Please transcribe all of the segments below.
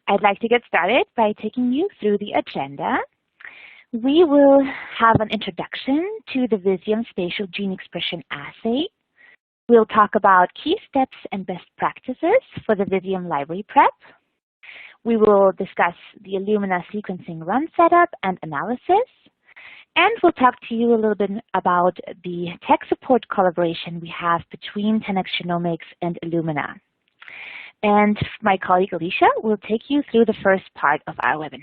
I'd like to get started by taking you through the agenda. We will have an introduction to the Visium Spatial Gene Expression assay. We'll talk about key steps and best practices for the Visium library prep. We will discuss the Illumina sequencing run setup and analysis. And we'll talk to you a little bit about the tech support collaboration we have between 10x Genomics and Illumina. And my colleague Alicia will take you through the first part of our webinar.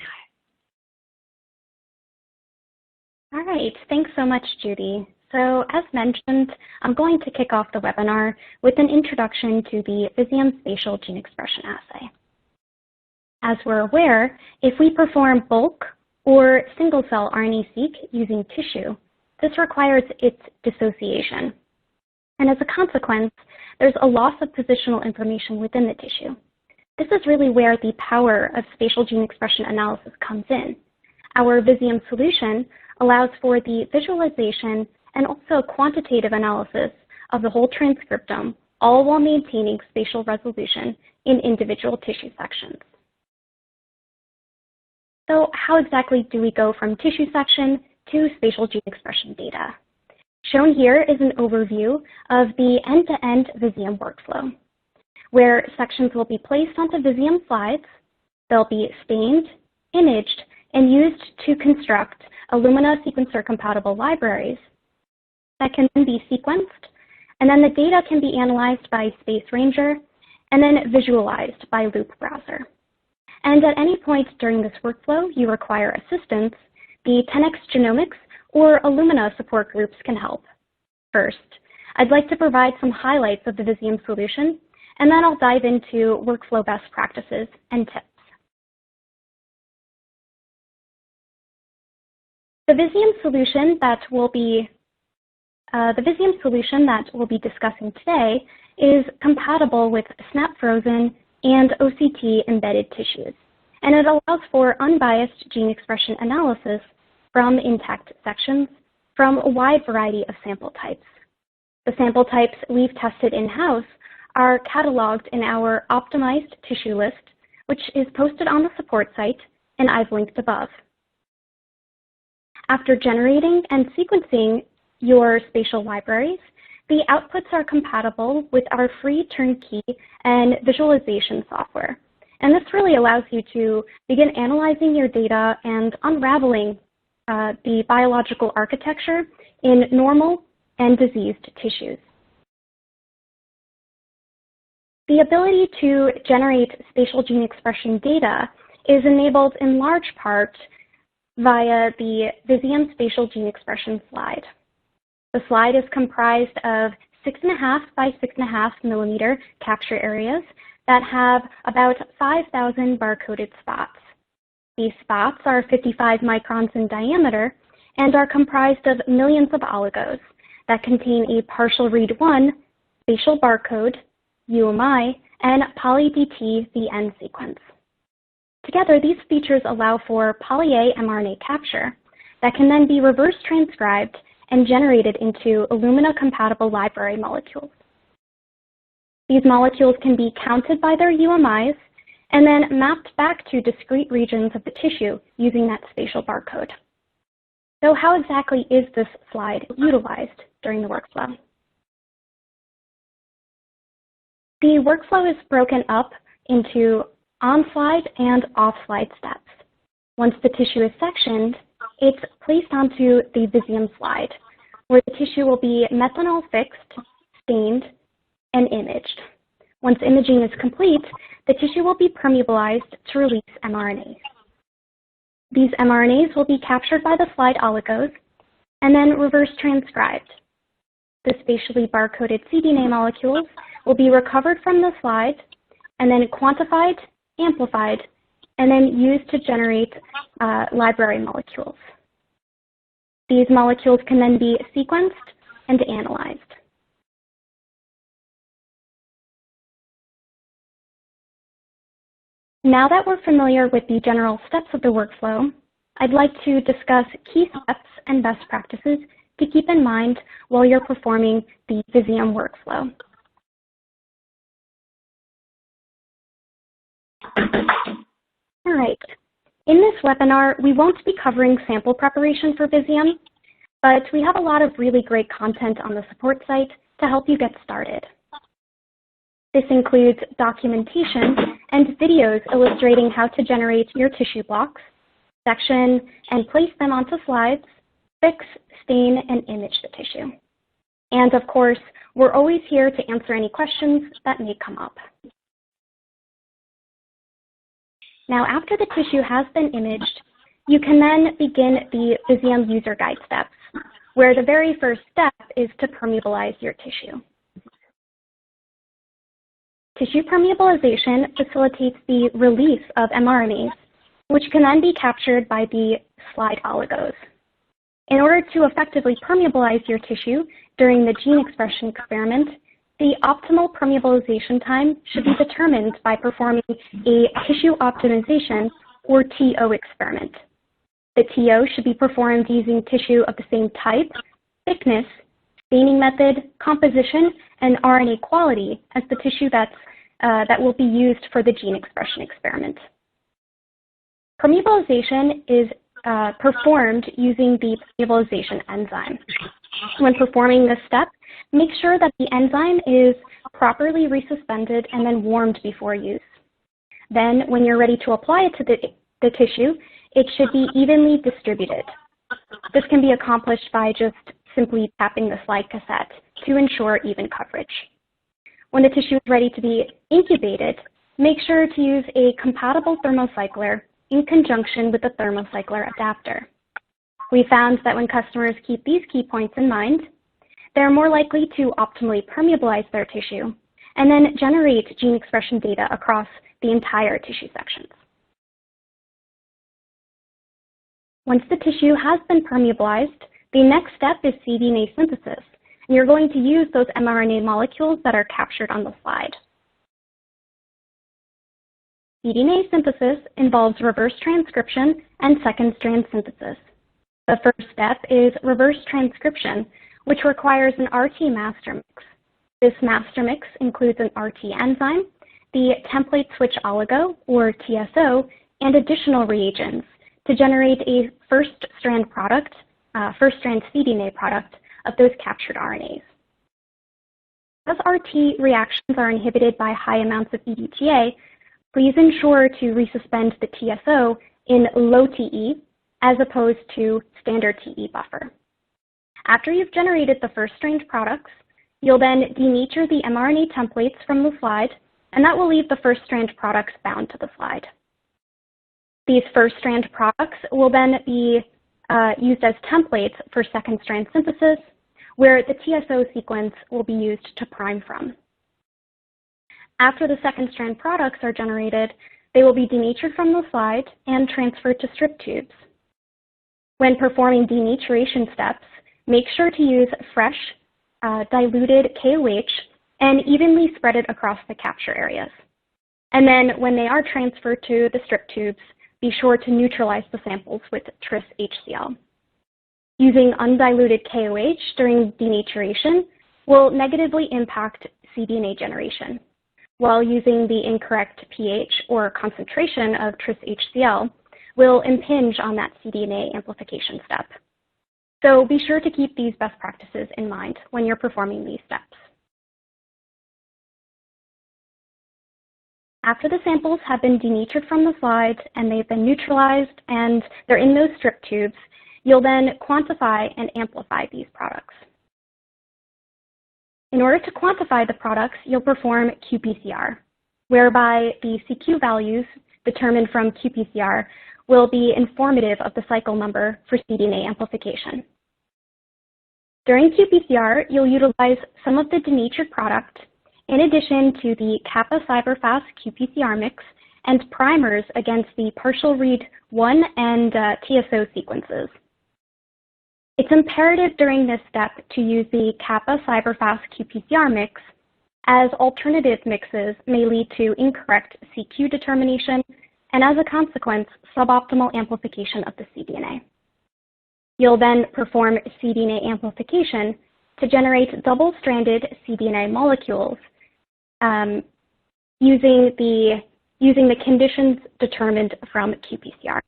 All right, thanks so much, Judy. So as mentioned, I'm going to kick off the webinar with an introduction to the Visium Spatial Gene Expression assay. As we're aware, if we perform bulk or single-cell RNA-seq using tissue, this requires its dissociation. And as a consequence, there's a loss of positional information within the tissue. This is really where the power of spatial gene expression analysis comes in. Our Visium solution allows for the visualization and also quantitative analysis of the whole transcriptome, all while maintaining spatial resolution in individual tissue sections. So how exactly do we go from tissue section to spatial gene expression data? Shown here is an overview of the end-to-end Visium workflow, where sections will be placed onto Visium slides. They'll be stained, imaged, and used to construct Illumina sequencer-compatible libraries that can then be sequenced, and then the data can be analyzed by Space Ranger and then visualized by Loop Browser. And at any point during this workflow you require assistance, the 10x Genomics or Illumina support groups can help. First, I'd like to provide some highlights of the Visium solution, and then I'll dive into workflow best practices and tips. The Visium solution that we'll be discussing today is compatible with SNAP frozen and OCT embedded tissues, and it allows for unbiased gene expression analysis from intact sections from a wide variety of sample types. The sample types we've tested in-house are cataloged in our optimized tissue list, which is posted on the support site, and I've linked above. After generating and sequencing your spatial libraries, the outputs are compatible with our free turnkey and visualization software. And this really allows you to begin analyzing your data and unraveling the biological architecture in normal and diseased tissues. The ability to generate spatial gene expression data is enabled in large part via the Visium Spatial Gene Expression slide. The slide is comprised of 6.5 by 6.5 millimeter capture areas that have about 5,000 barcoded spots. These spots are 55 microns in diameter and are comprised of millions of oligos that contain a partial read 1, spatial barcode, UMI, and poly-DT VN sequence. Together, these features allow for poly-A mRNA capture that can then be reverse transcribed and generated into Illumina-compatible library molecules. These molecules can be counted by their UMIs and then mapped back to discrete regions of the tissue using that spatial barcode. So how exactly is this slide utilized during the workflow? The workflow is broken up into on-slide and off-slide steps. Once the tissue is sectioned, it's placed onto the Visium slide, where the tissue will be methanol fixed, stained, and imaged. Once imaging is complete, the tissue will be permeabilized to release mRNAs. These mRNAs will be captured by the slide oligos and then reverse transcribed. The spatially barcoded CDNA molecules will be recovered from the slide and then quantified, amplified, and then used to generate library molecules. These molecules can then be sequenced and analyzed. Now that we're familiar with the general steps of the workflow, I'd like to discuss key steps and best practices to keep in mind while you're performing the Visium workflow. All right. In this webinar, we won't be covering sample preparation for Visium, but we have a lot of really great content on the support site to help you get started. This includes documentation and videos illustrating how to generate your tissue blocks, section and place them onto slides, fix, stain, and image the tissue. And of course, we're always here to answer any questions that may come up. Now, after the tissue has been imaged, you can then begin the Visium user guide steps, where the very first step is to permeabilize your tissue. Tissue permeabilization facilitates the release of mRNAs, which can then be captured by the slide oligos. In order to effectively permeabilize your tissue during the gene expression experiment, the optimal permeabilization time should be determined by performing a tissue optimization, or TO, experiment. The TO should be performed using tissue of the same type, thickness, staining method, composition, and RNA quality as the tissue that will be used for the gene expression experiment. Permeabilization is performed using the permeabilization enzyme. When performing this step, make sure that the enzyme is properly resuspended and then warmed before use. Then, when you're ready to apply it to the tissue, it should be evenly distributed. This can be accomplished by just simply tapping the slide cassette to ensure even coverage. When the tissue is ready to be incubated, make sure to use a compatible thermocycler in conjunction with the thermocycler adapter. We found that when customers keep these key points in mind, they're more likely to optimally permeabilize their tissue and then generate gene expression data across the entire tissue sections. Once the tissue has been permeabilized, the next step is CDNA synthesis, and you're going to use those mRNA molecules that are captured on the slide. CDNA synthesis involves reverse transcription and second strand synthesis. The first step is reverse transcription, which requires an RT master mix. This master mix includes an RT enzyme, the template switch oligo, or TSO, and additional reagents to generate a first strand CDNA product of those captured RNAs. As RT reactions are inhibited by high amounts of EDTA, please ensure to resuspend the TSO in low TE as opposed to standard TE buffer. After you've generated the first strand products, you'll then denature the mRNA templates from the slide, and that will leave the first strand products bound to the slide. These first strand products will then be used as templates for second strand synthesis, where the TSO sequence will be used to prime from. After the second strand products are generated, they will be denatured from the slide and transferred to strip tubes. When performing denaturation steps, make sure to use fresh, diluted KOH and evenly spread it across the capture areas. And then when they are transferred to the strip tubes, be sure to neutralize the samples with Tris HCl. Using undiluted KOH during denaturation will negatively impact cDNA generation, while using the incorrect pH or concentration of Tris HCl will impinge on that cDNA amplification step. So be sure to keep these best practices in mind when you're performing these steps. After the samples have been denatured from the slide and they've been neutralized and they're in those strip tubes, you'll then quantify and amplify these products. In order to quantify the products, you'll perform qPCR, whereby the CQ values determined from qPCR will be informative of the cycle number for cDNA amplification. During qPCR, you'll utilize some of the denatured product in addition to the kappa cyberfast qPCR mix and primers against the partial read 1 and TSO sequences. It's imperative during this step to use the kappa cyberfast qPCR mix, as alternative mixes may lead to incorrect CQ determination and, as a consequence, suboptimal amplification of the cDNA. You'll then perform cDNA amplification to generate double-stranded cDNA molecules using the using the conditions determined from qPCR.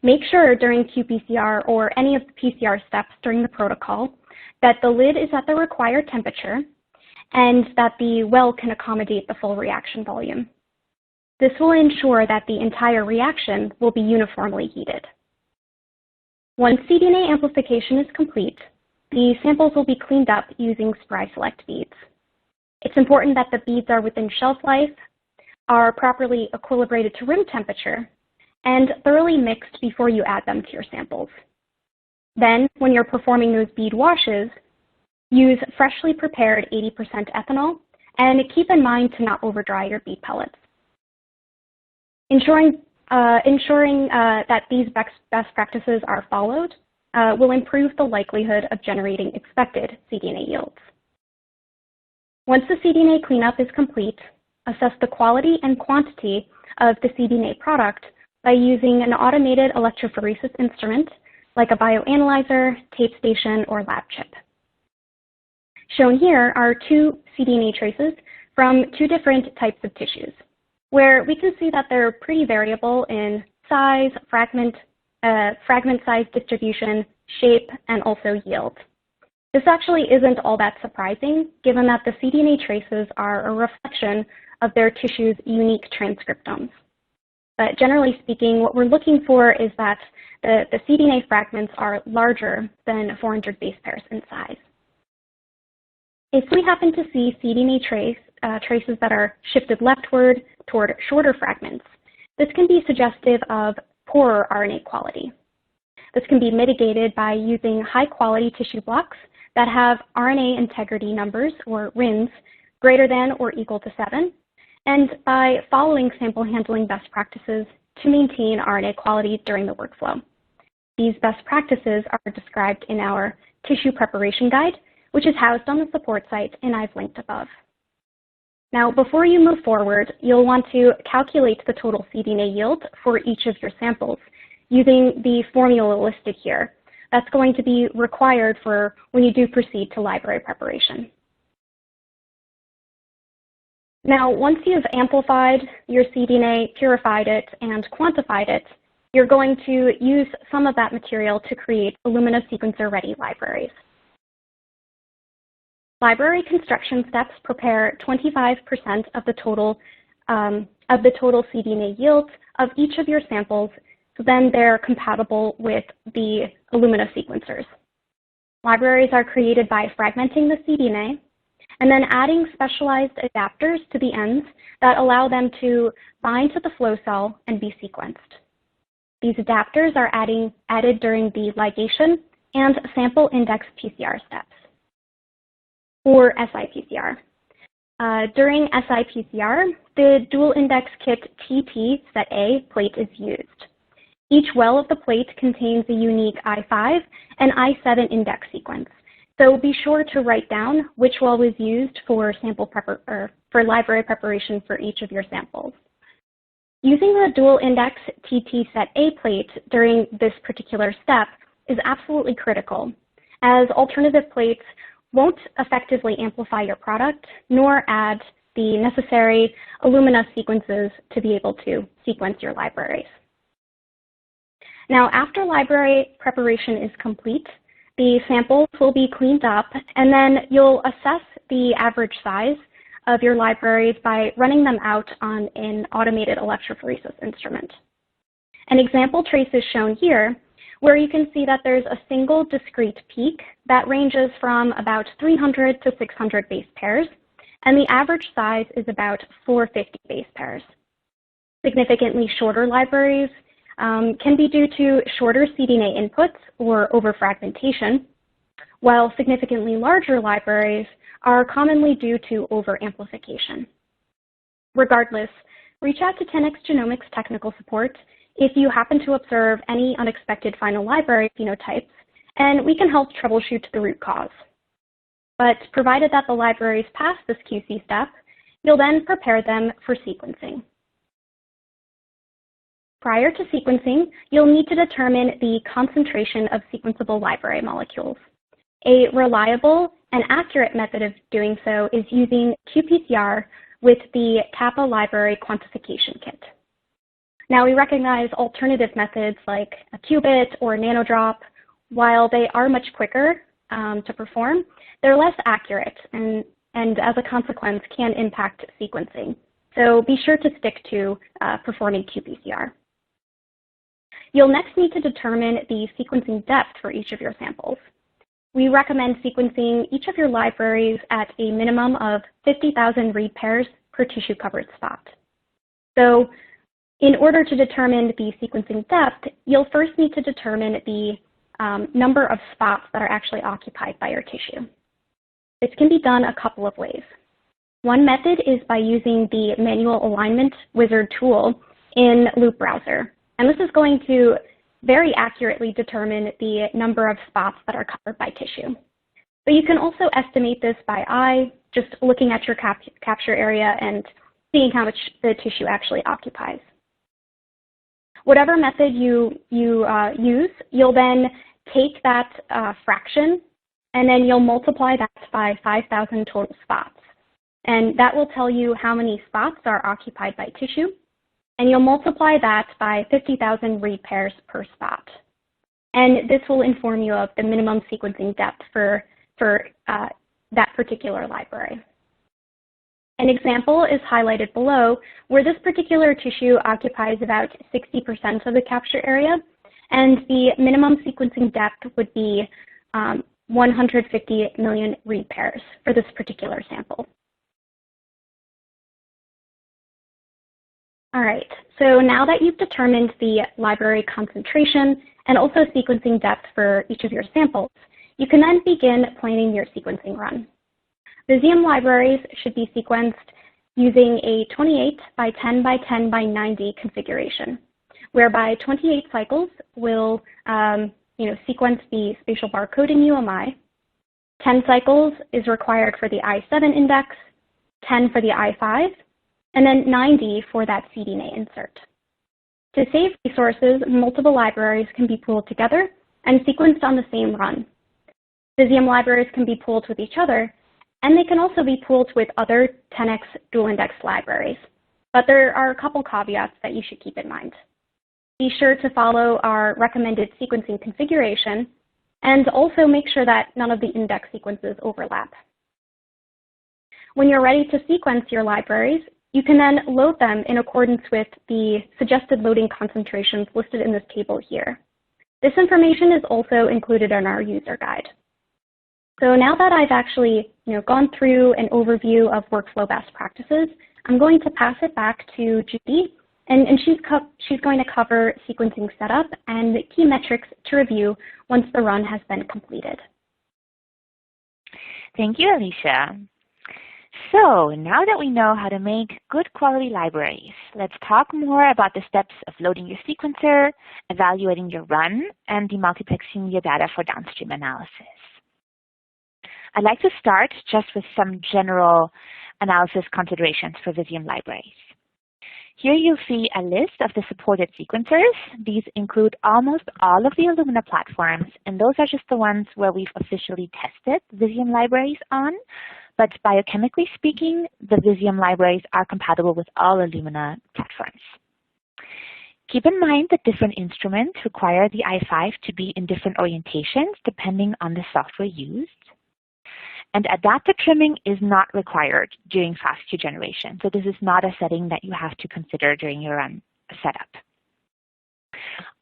Make sure during qPCR or any of the PCR steps during the protocol that the lid is at the required temperature and that the well can accommodate the full reaction volume. This will ensure that the entire reaction will be uniformly heated. Once cDNA amplification is complete, the samples will be cleaned up using Spry Select beads. It's important that the beads are within shelf life, are properly equilibrated to room temperature, and thoroughly mixed before you add them to your samples. Then, when you're performing those bead washes, use freshly prepared 80% ethanol, and keep in mind to not overdry your bead pellets. Ensuring that these best practices are followed will improve the likelihood of generating expected cDNA yields. Once the cDNA cleanup is complete, assess the quality and quantity of the cDNA product by using an automated electrophoresis instrument like a bioanalyzer, tape station, or lab chip. Shown here are two cDNA traces from two different types of tissues, where we can see that they're pretty variable in size, fragment size distribution, shape, and also yield. This actually isn't all that surprising, given that the cDNA traces are a reflection of their tissue's unique transcriptomes. But generally speaking, what we're looking for is that the cDNA fragments are larger than 400 base pairs in size. If we happen to see cDNA traces that are shifted leftward toward shorter fragments, this can be suggestive of poorer RNA quality. This can be mitigated by using high-quality tissue blocks that have RNA integrity numbers, or RINs, greater than or equal to 7, and by following sample handling best practices to maintain RNA quality during the workflow. These best practices are described in our tissue preparation guide, which is housed on the support site and I've linked above. Now, before you move forward, you'll want to calculate the total cDNA yield for each of your samples using the formula listed here. That's going to be required for when you do proceed to library preparation. Now, once you've amplified your cDNA, purified it, and quantified it, you're going to use some of that material to create Illumina sequencer-ready libraries. Library construction steps prepare 25% of the total cDNA yields of each of your samples, so then they're compatible with the Illumina sequencers. Libraries are created by fragmenting the cDNA and then adding specialized adapters to the ends that allow them to bind to the flow cell and be sequenced. These adapters are added during the ligation and sample index PCR steps, or SIPCR. During SIPCR, the dual index kit TT set A plate is used. Each well of the plate contains a unique I5 and I7 index sequence, so be sure to write down which well was used for for library preparation for each of your samples. Using the dual index TT set A plate during this particular step is absolutely critical, as alternative plates won't effectively amplify your product, nor add the necessary Illumina sequences to be able to sequence your libraries. Now, after library preparation is complete, the samples will be cleaned up, and then you'll assess the average size of your libraries by running them out on an automated electrophoresis instrument. An example trace is shown here, where you can see that there's a single discrete peak that ranges from about 300 to 600 base pairs, and the average size is about 450 base pairs. Significantly shorter libraries can be due to shorter cDNA inputs or overfragmentation, while significantly larger libraries are commonly due to overamplification. Regardless, reach out to 10x Genomics technical support if you happen to observe any unexpected final library phenotypes, and we can help troubleshoot the root cause. But provided that the libraries pass this QC step, you'll then prepare them for sequencing. Prior to sequencing, you'll need to determine the concentration of sequenceable library molecules. A reliable and accurate method of doing so is using qPCR with the Kappa library quantification kit. Now, we recognize alternative methods like a qubit or a nanodrop. While they are much quicker to perform, they're less accurate and as a consequence can impact sequencing. So be sure to stick to performing qPCR. You'll next need to determine the sequencing depth for each of your samples. We recommend sequencing each of your libraries at a minimum of 50,000 read pairs per tissue-covered spot. So in order to determine the sequencing depth, you'll first need to determine the number of spots that are actually occupied by your tissue. This can be done a couple of ways. One method is by using the manual alignment wizard tool in Loop Browser. And this is going to very accurately determine the number of spots that are covered by tissue. But you can also estimate this by eye, just looking at your capture area and seeing how much the tissue actually occupies. Whatever method you use, you'll then take that fraction and then you'll multiply that by 5,000 total spots. And that will tell you how many spots are occupied by tissue. And you'll multiply that by 50,000 read pairs per spot. And this will inform you of the minimum sequencing depth for that particular library. An example is highlighted below, where this particular tissue occupies about 60% of the capture area, and the minimum sequencing depth would be 150 million read pairs for this particular sample. All right, so now that you've determined the library concentration and also sequencing depth for each of your samples, you can then begin planning your sequencing run. Visium libraries should be sequenced using a 28 by 10 by 10 by 90 configuration, whereby 28 cycles will sequence the spatial barcode in UMI. 10 cycles is required for the I7 index, 10 for the I5, and then 90 for that CDNA insert. To save resources, multiple libraries can be pooled together and sequenced on the same run. Visium libraries can be pooled with each other, and they can also be pooled with other 10x dual index libraries. But there are a couple caveats that you should keep in mind. Be sure to follow our recommended sequencing configuration, and also make sure that none of the index sequences overlap. When you're ready to sequence your libraries, you can then load them in accordance with the suggested loading concentrations listed in this table here. This information is also included in our user guide. So now that I've actually gone through an overview of workflow best practices, I'm going to pass it back to Judy, and she's going to cover sequencing setup and key metrics to review once the run has been completed. Thank you, Alicia. So now that we know how to make good quality libraries, let's talk more about the steps of loading your sequencer, evaluating your run, and demultiplexing your data for downstream analysis. I'd like to start just with some general analysis considerations for Visium libraries. Here you'll see a list of the supported sequencers. These include almost all of the Illumina platforms, and those are just the ones where we've officially tested Visium libraries on. But biochemically speaking, the Visium libraries are compatible with all Illumina platforms. Keep in mind that different instruments require the I5 to be in different orientations depending on the software used. And adaptive trimming is not required during FASTQ generation. So this is not a setting that you have to consider during your run setup.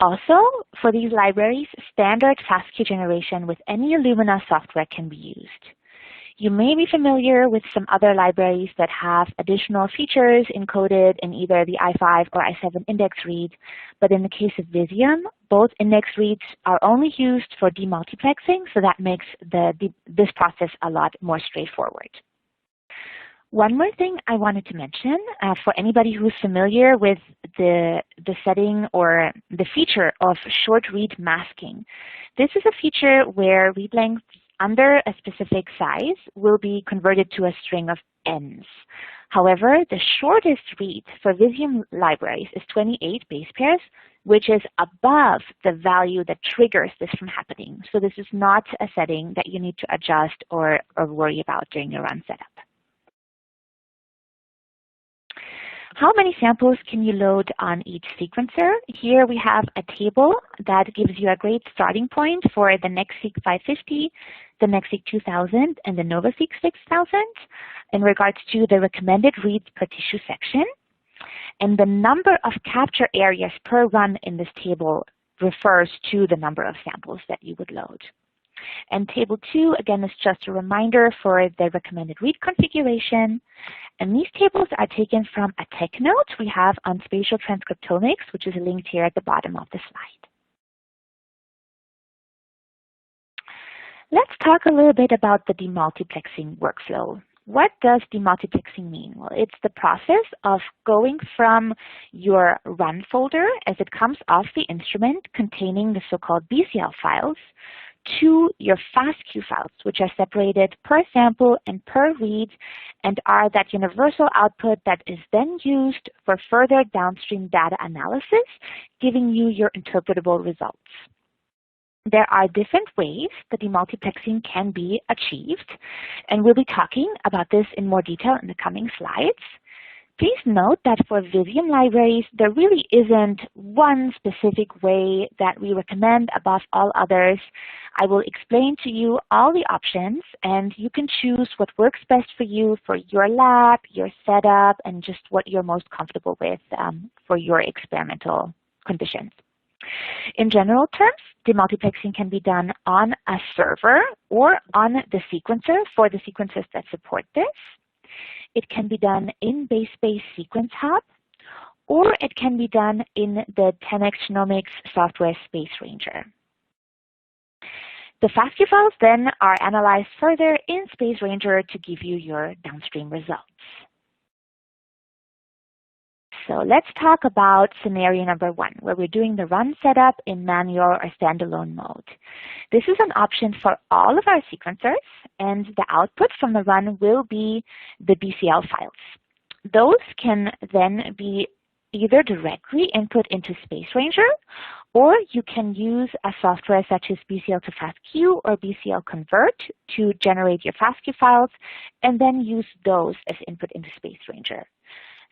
Also, for these libraries, standard FASTQ generation with any Illumina software can be used. You may be familiar with some other libraries that have additional features encoded in either the I5 or I7 index read, but in the case of Visium, both index reads are only used for demultiplexing, so that makes this process a lot more straightforward. One more thing I wanted to mention for anybody who's familiar with the setting or the feature of short read masking. This is a feature where read lengths under a specific size will be converted to a string of n's. However, the shortest read for Visium libraries is 28 base pairs, which is above the value that triggers this from happening. So this is not a setting that you need to adjust or worry about during your run setup. How many samples can you load on each sequencer? Here we have a table that gives you a great starting point for the NextSeq 550, the NextSeq 2000, and the NovaSeq 6000 in regards to the recommended reads per tissue section. And the number of capture areas per run in this table refers to the number of samples that you would load. And table 2, again, is just a reminder for the recommended read configuration. And these tables are taken from a tech note we have on spatial transcriptomics, which is linked here at the bottom of the slide. Let's talk a little bit about the demultiplexing workflow. What does demultiplexing mean? Well, it's the process of going from your run folder as it comes off the instrument containing the so-called BCL files to your FASTQ files, which are separated per sample and per read and are that universal output that is then used for further downstream data analysis, giving you your interpretable results. There are different ways that demultiplexing can be achieved, and we'll be talking about this in more detail in the coming slides. Please note that for Visium libraries, there really isn't one specific way that we recommend above all others. I will explain to you all the options, and you can choose what works best for you for your lab, your setup, and just what you're most comfortable with for your experimental conditions. In general terms, demultiplexing can be done on a server or on the sequencer for the sequencers that support this. It can be done in BaseSpace Sequence Hub, or it can be done in the 10x Genomics software Space Ranger. The FASTQ files then are analyzed further in Space Ranger to give you your downstream results. So let's talk about scenario number 1, where we're doing the run setup in manual or standalone mode. This is an option for all of our sequencers, and the output from the run will be the BCL files. Those can then be either directly input into Space Ranger, or you can use a software such as BCL to FASTQ or BCL Convert to generate your FASTQ files, and then use those as input into Space Ranger.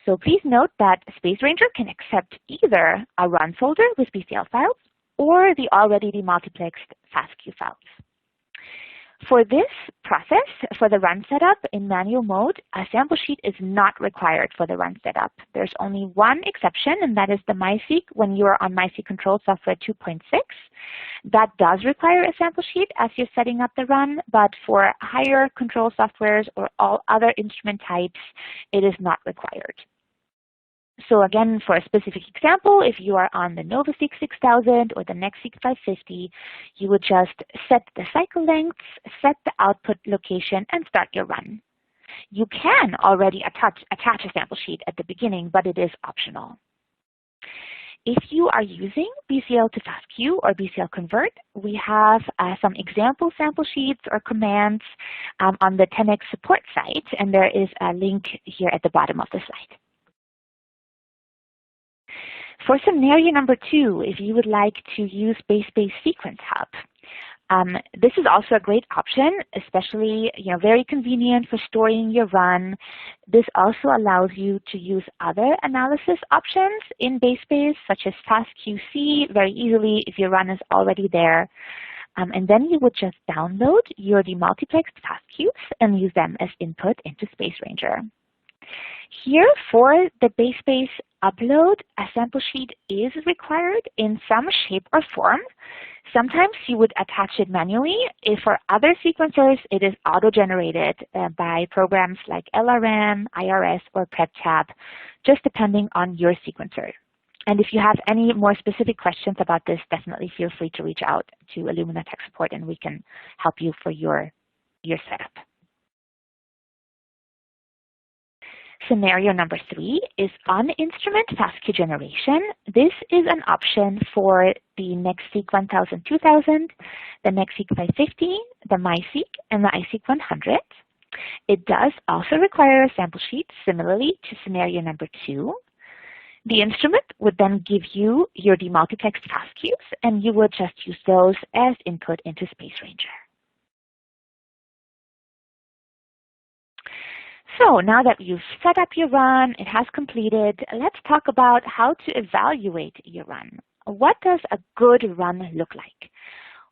So please note that Space Ranger can accept either a run folder with BCL files or the already demultiplexed FASTQ files. For this process, for the run setup in manual mode, a sample sheet is not required for the run setup. There's only one exception, and that is the MySeq when you are on MySeq Control Software 2.6. That does require a sample sheet as you're setting up the run, but for higher control softwares or all other instrument types, it is not required. So again, for a specific example, if you are on the NovaSeq 6000 or the NextSeq 550, you would just set the cycle lengths, set the output location, and start your run. You can already attach a sample sheet at the beginning, but it is optional. If you are using BCL to FASTQ or BCL Convert, we have some example sample sheets or commands on the 10x support site, and there is a link here at the bottom of the slide. For scenario number 2, if you would like to use BaseSpace Sequence Hub, this is also a great option, especially very convenient for storing your run. This also allows you to use other analysis options in BaseSpace, such as FastQC, very easily if your run is already there. And then you would just download your demultiplexed FastQs and use them as input into Space Ranger. Here, for the BaseSpace upload, a sample sheet is required in some shape or form. Sometimes you would attach it manually. If for other sequencers, it is auto-generated by programs like LRM, IRS, or PrepTab, just depending on your sequencer. And if you have any more specific questions about this, definitely feel free to reach out to Illumina Tech Support and we can help you for your setup. Scenario number 3 is on-instrument FASTQ generation. This is an option for the NextSeq 1000, 2000, the NextSeq 550, the MySeq, and the iSeq 100. It does also require a sample sheet, similarly to scenario number 2. The instrument would then give you your demultiplexed FASTQs, and you would just use those as input into Space Ranger. So now that you've set up your run, it has completed, let's talk about how to evaluate your run. What does a good run look like?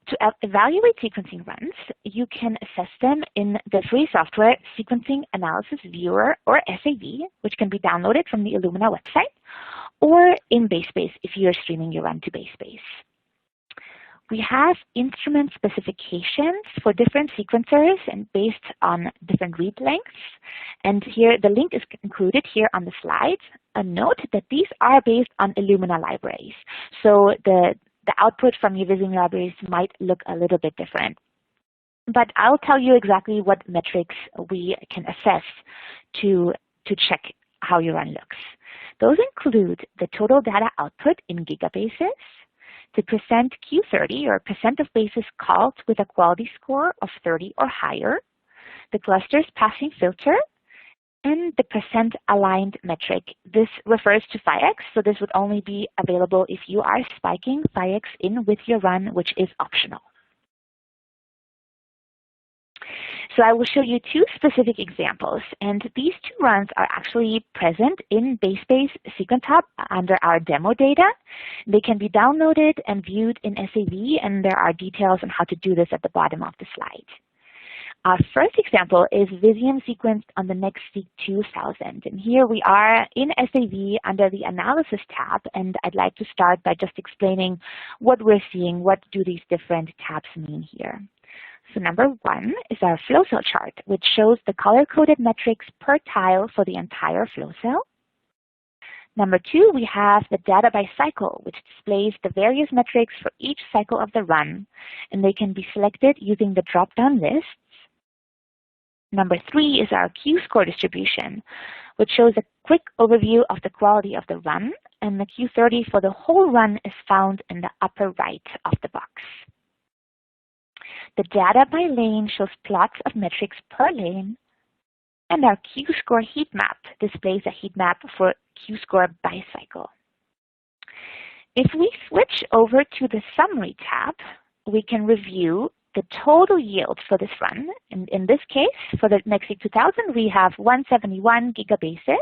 To evaluate sequencing runs, you can assess them in the free software Sequencing Analysis Viewer, or SAV, which can be downloaded from the Illumina website, or in BaseSpace if you're streaming your run to BaseSpace. We have instrument specifications for different sequencers and based on different read lengths. And here, the link is included here on the slide. A note that these are based on Illumina libraries. So the output from your Visium libraries might look a little bit different. But I'll tell you exactly what metrics we can assess to check how your run looks. Those include the total data output in gigabases, the percent Q30, or percent of bases called with a quality score of 30 or higher, the cluster's passing filter, and the percent aligned metric. This refers to PHYX, so this would only be available if you are spiking PHYX in with your run, which is optional. So I will show you two specific examples, and these two runs are actually present in BaseSpace Sequence Hub under our demo data. They can be downloaded and viewed in SAV, and there are details on how to do this at the bottom of the slide. Our first example is Visium sequenced on the NextSeq 2000, and here we are in SAV under the Analysis tab, and I'd like to start by just explaining what we're seeing, what do these different tabs mean here. So number one is our flow cell chart, which shows the color-coded metrics per tile for the entire flow cell. Number two, we have the data by cycle, which displays the various metrics for each cycle of the run, and they can be selected using the drop-down lists. Number three is our Q-score distribution, which shows a quick overview of the quality of the run, and the Q30 for the whole run is found in the upper right of the box. The data by lane shows plots of metrics per lane, and our Q-score heat map displays a heat map for Q-score by cycle. If we switch over to the Summary tab, we can review the total yield for this run. In this case, for the NextSeq 2000, we have 171 gigabases.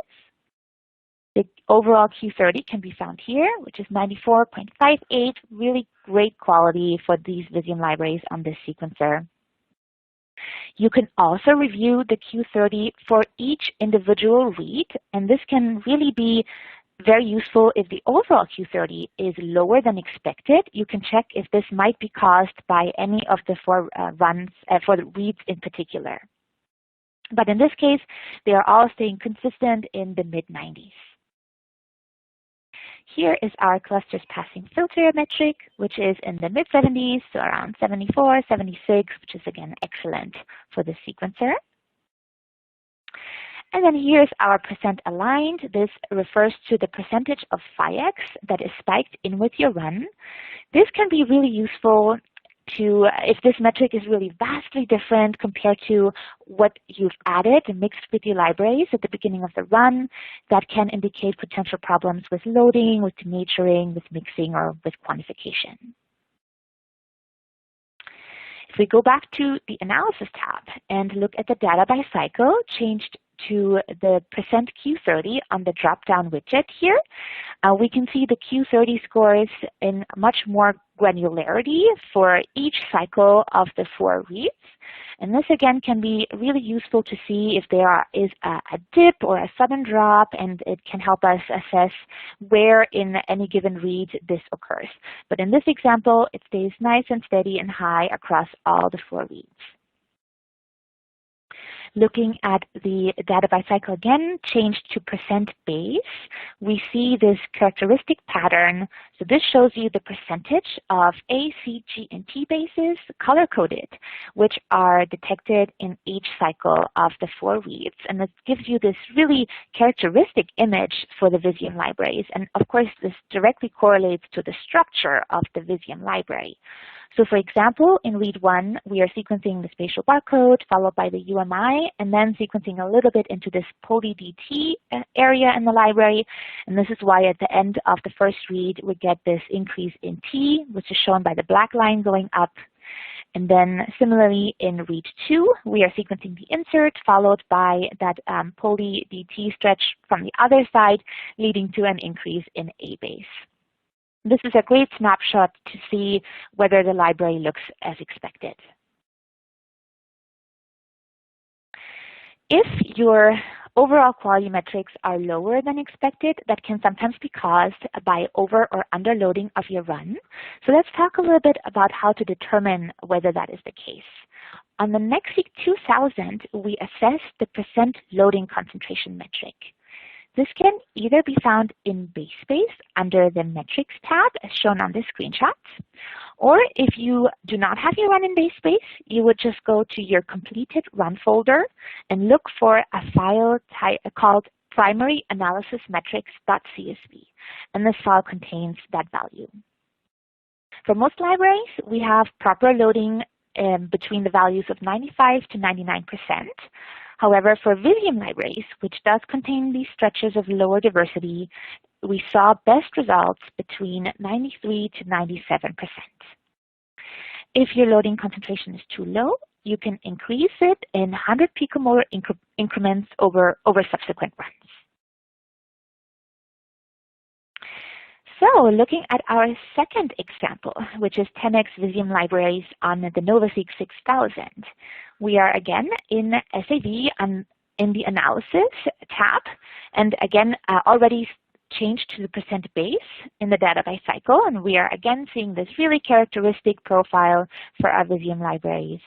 The overall Q30 can be found here, which is 94.58, really great quality for these Visium libraries on this sequencer. You can also review the Q30 for each individual read, and this can really be very useful if the overall Q30 is lower than expected. You can check if this might be caused by any of the four runs, for the reads in particular. But in this case, they are all staying consistent in the mid-90s. Here is our cluster's passing filter metric, which is in the mid-70s, so around 74, 76, which is again excellent for the sequencer. And then here's our percent aligned. This refers to the percentage of PHYX that is spiked in with your run. This can be really useful to, if this metric is really vastly different compared to what you've added and mixed with your libraries at the beginning of the run, that can indicate potential problems with loading, with denaturing, with mixing, or with quantification. If we go back to the Analysis tab and look at the data by cycle changed to the percent Q30 on the drop-down widget here, we can see the Q30 scores in much more granularity for each cycle of the four reads. And this again can be really useful to see if there is a dip or a sudden drop, and it can help us assess where in any given read this occurs. But in this example, it stays nice and steady and high across all the four reads. Looking at the data by cycle again, changed to percent base, we see this characteristic pattern. So this shows you the percentage of A, C, G, and T bases color-coded, which are detected in each cycle of the four reads. And it gives you this really characteristic image for the Visium libraries. And of course, this directly correlates to the structure of the Visium library. So for example, in read 1, we are sequencing the spatial barcode followed by the UMI, and then sequencing a little bit into this poly-DT area in the library. And this is why at the end of the first read, we get this increase in T, which is shown by the black line going up. And then similarly in read 2, we are sequencing the insert followed by that poly-DT stretch from the other side, leading to an increase in A base. This is a great snapshot to see whether the library looks as expected. If your overall quality metrics are lower than expected, that can sometimes be caused by over or underloading of your run. So let's talk a little bit about how to determine whether that is the case. On the NextSeq 2000, we assess the percent loading concentration metric. This can either be found in BaseSpace under the Metrics tab, as shown on the screenshots, or if you do not have your run in BaseSpace, you would just go to your completed run folder and look for a file called primaryAnalysisMetrics.csv, and this file contains that value. For most libraries, we have proper loading between the values of 95 to 99%. However, for Visium libraries, which does contain these stretches of lower diversity, we saw best results between 93 to 97%. If your loading concentration is too low, you can increase it in 100 picomolar increments over subsequent runs. So looking at our second example, which is 10x Visium libraries on the NovaSeq 6000, we are again in SAV in the Analysis tab, and again already changed to the percent base in the data by cycle, and we are again seeing this really characteristic profile for our Visium libraries.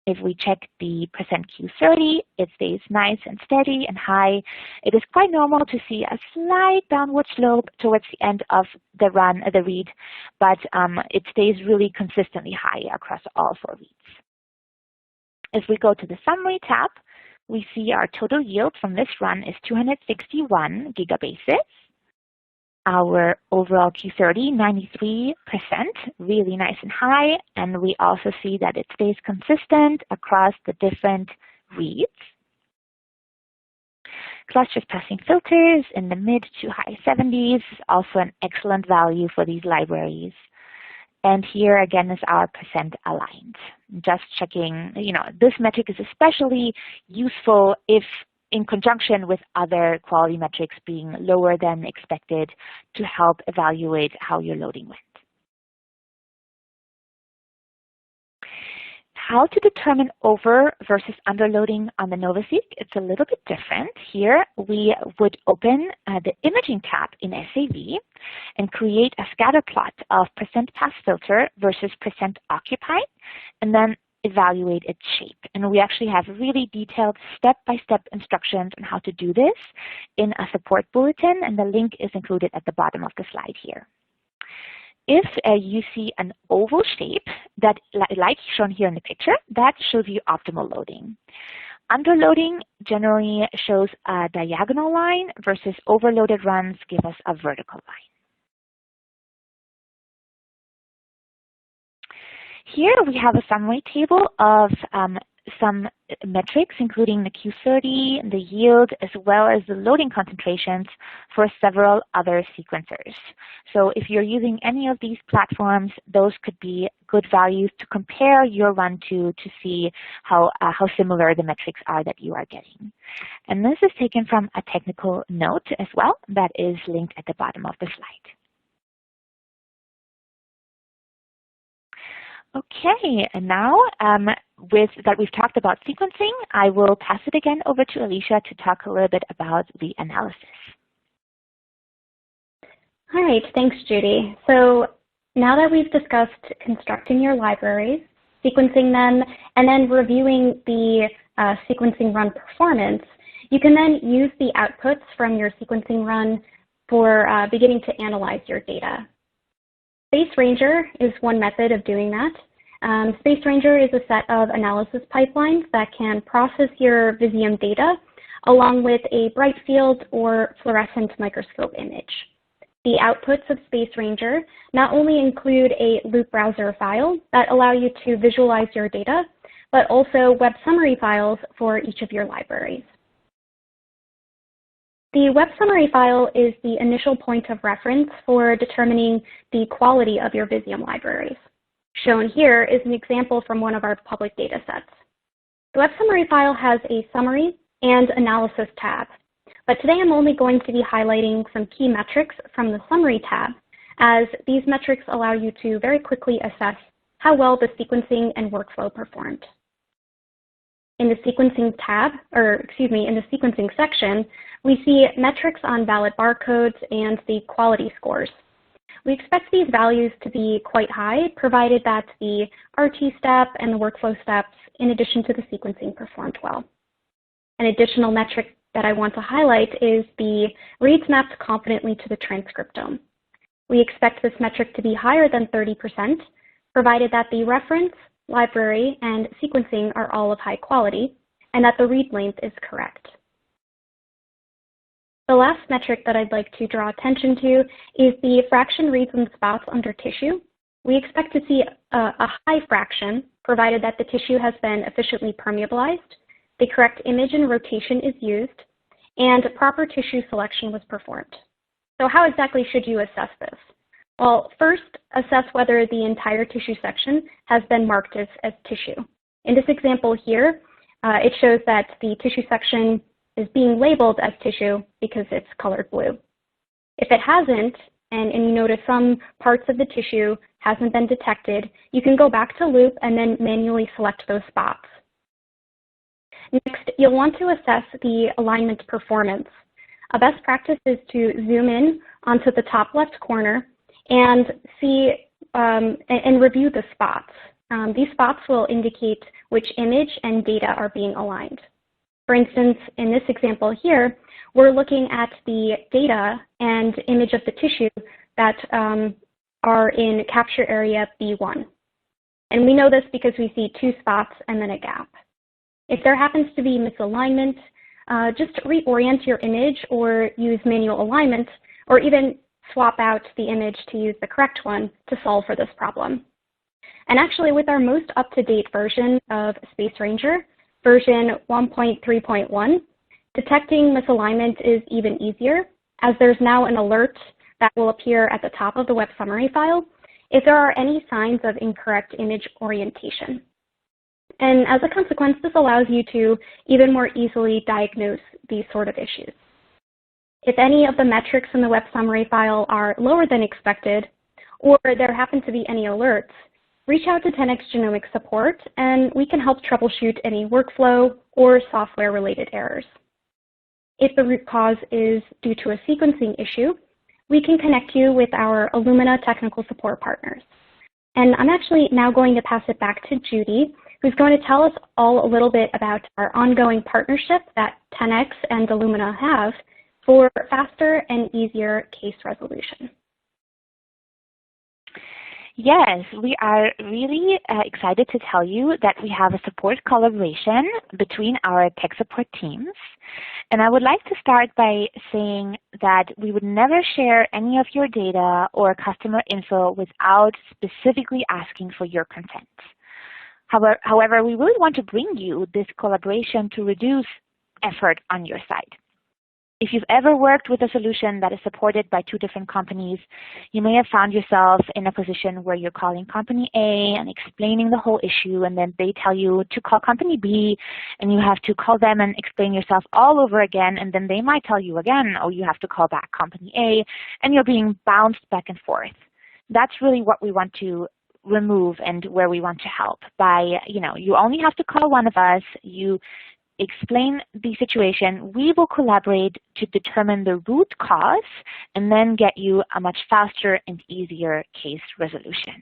If we check the percent Q30, it stays nice and steady and high. It is quite normal to see a slight downward slope towards the end of the read, but it stays really consistently high across all 4 reads. If we go to the Summary tab, we see our total yield from this run is 261 gigabases. Our overall Q30, 93%, really nice and high, and we also see that it stays consistent across the different reads. Clusters passing filters in the mid to high 70s, also an excellent value for these libraries. And here again is our percent aligned. Just checking, this metric is especially useful if in conjunction with other quality metrics being lower than expected to help evaluate how your loading went. How to determine over versus underloading on the NovaSeq, it's a little bit different. Here we would open the Imaging tab in SAV and create a scatter plot of percent pass filter versus percent occupied, and then evaluate its shape. And we actually have really detailed step-by-step instructions on how to do this in a support bulletin, and the link is included at the bottom of the slide here. If you see an oval shape, that, like shown here in the picture, that shows you optimal loading. Underloading generally shows a diagonal line versus overloaded runs give us a vertical line. Here we have a summary table of some metrics, including the Q30, the yield, as well as the loading concentrations for several other sequencers. So if you're using any of these platforms, those could be good values to compare your run to see how similar the metrics are that you are getting. And this is taken from a technical note as well that is linked at the bottom of the slide. Okay, and now with that we've talked about sequencing, I will pass it again over to Alicia to talk a little bit about the analysis. All right, thanks, Judy. So now that we've discussed constructing your libraries, sequencing them, and then reviewing the sequencing run performance, you can then use the outputs from your sequencing run for beginning to analyze your data. Space Ranger is one method of doing that. Space Ranger is a set of analysis pipelines that can process your Visium data along with a bright field or fluorescent microscope image. The outputs of Space Ranger not only include a loop browser file that allow you to visualize your data, but also web summary files for each of your libraries. The web summary file is the initial point of reference for determining the quality of your Visium libraries. Shown here is an example from one of our public data sets. The web summary file has a summary and analysis tab, but today I'm only going to be highlighting some key metrics from the summary tab, as these metrics allow you to very quickly assess how well the sequencing and workflow performed. In the sequencing tab, in the sequencing section, we see metrics on valid barcodes and the quality scores. We expect these values to be quite high, provided that the RT step and the workflow steps, in addition to the sequencing, performed well. An additional metric that I want to highlight is the reads mapped confidently to the transcriptome. We expect this metric to be higher than 30%, provided that the reference, library, and sequencing are all of high quality, and that the read length is correct. The last metric that I'd like to draw attention to is the fraction reads and spots under tissue. We expect to see a high fraction, provided that the tissue has been efficiently permeabilized, the correct image and rotation is used, and proper tissue selection was performed. So how exactly should you assess this? Well, first, assess whether the entire tissue section has been marked as tissue. In this example here, it shows that the tissue section is being labeled as tissue because it's colored blue. If it hasn't, and you notice some parts of the tissue hasn't been detected, you can go back to loop and then manually select those spots. Next, you'll want to assess the alignment performance. A best practice is to zoom in onto the top left corner and see and review the spots. These spots will indicate which image and data are being aligned. For instance, in this example here, we're looking at the data and image of the tissue that are in capture area B1. And we know this because we see 2 spots and then a gap. If there happens to be misalignment, just reorient your image or use manual alignment, or even swap out the image to use the correct one to solve for this problem. And actually, with our most up-to-date version of Space Ranger, version 1.3.1, detecting misalignment is even easier, as there's now an alert that will appear at the top of the web summary file if there are any signs of incorrect image orientation. And as a consequence, this allows you to even more easily diagnose these sort of issues. If any of the metrics in the web summary file are lower than expected, or there happen to be any alerts, reach out to 10x Genomics support, and we can help troubleshoot any workflow or software-related errors. If the root cause is due to a sequencing issue, we can connect you with our Illumina technical support partners. And I'm actually now going to pass it back to Judy, who's going to tell us all a little bit about our ongoing partnership that 10x and Illumina have for faster and easier case resolution. Yes, we are really excited to tell you that we have a support collaboration between our tech support teams. And I would like to start by saying that we would never share any of your data or customer info without specifically asking for your consent. However, we really want to bring you this collaboration to reduce effort on your side. If you've ever worked with a solution that is supported by 2 different companies, you may have found yourself in a position where you're calling company A and explaining the whole issue, and then they tell you to call company B, and you have to call them and explain yourself all over again, and then they might tell you again, oh, you have to call back company A, and you're being bounced back and forth. That's really what we want to remove and where we want to help by, you only have to call one of us, you explain the situation, we will collaborate to determine the root cause and then get you a much faster and easier case resolution.